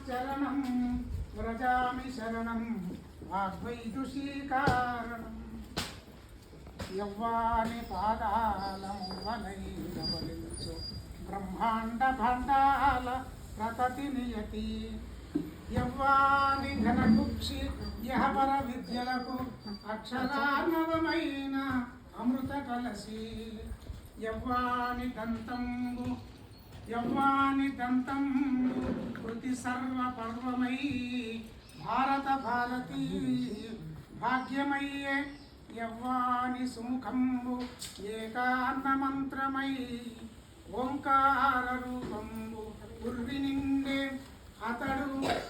చరణం వ్రజామి శరణం వాగ్వైదుషీకారణం యవ్వాని పాదాలమువనైరవలించు బ్రహ్మాండ భాండాల ప్రతతి నియతి యవ్వాని ఘనకుక్షి యహపర విద్యలకు అక్షరార్ణవమైన అమృత కలసి యవ్వాని దంతంబు కృతి సర్వ పర్వమై భారత భారతీ భాగ్యమయ్యే యవ్వాని సుముఖంబు ఏకాన్న మంత్రమై ఓంకార రూపంబు ఉర్వి నిండే అతడు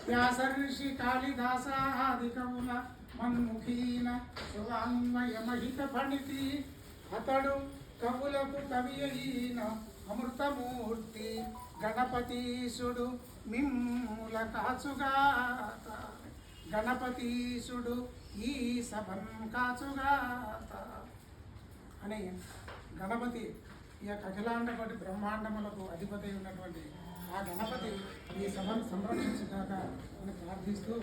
వ్యాసర్షి కాళిదాసాది కవుల మన్ముఖీన శివాన్వయమహిత ఫణితి అతడు కవులకు కవి అయిన అమృతమూర్తి గణపతీశుడు మిమ్ముల కాచుగాత గణపతీశుడు ఈ సభన్ కాచుగాత అని గణపతి ఈ యొక్క అఖిలాండపటి బ్రహ్మాండములకు అధిపతి ఉన్నటువంటి ఆ గణపతి ఈ సభను సంరక్షించుగాక అని ప్రార్థిస్తూ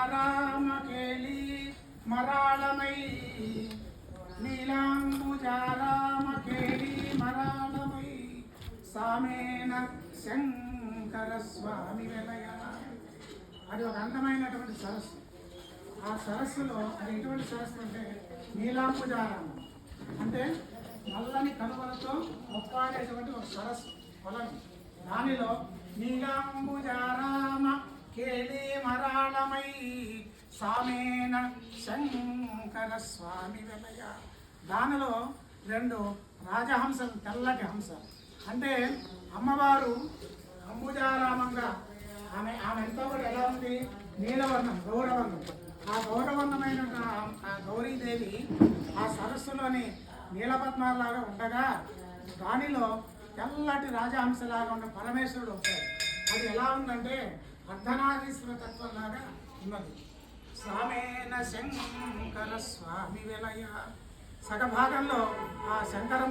నీలాంబుజారామకేళి మరాళమై నీలాంబుజారామకేళి మరాళమై సామేన శంకర స్వామి వెలయ. అది ఒక అందమైనటువంటి సరస్సు. ఆ సరస్సులో అది ఎటువంటి సరస్సు అంటే నీలాంబుజారామం అంటే నల్లని కనుమలతో ఒప్పాడేటువంటి ఒక సరస్సు పొలం. దానిలో నీలాంబుజారామ కేళి మరాళమై సామేన శంకర స్వామి వెలయ. దానిలో 2 రాజహంసలు, తెల్లటి హంస అంటే అమ్మవారు అంబుజారామంగా ఆమె ఎంతో కూడా ఎలా ఉంది, నీలవర్ణం, గౌరవర్ణం. ఆ గౌరవర్ణమైన ఆ గౌరీదేవి ఆ సరస్సులోని నీలపద్మాలాగా ఉండగా దానిలో తెల్లటి రాజహంసలాగా ఉన్న పరమేశ్వరుడు వచ్చాడు. అది ఎలా ఉందంటే అర్ధనారీశ్వర తత్వంలాగా ఉన్నది. సామేన శంకర స్వామి వెలయ. సగభాగంలో ఆ శంకరం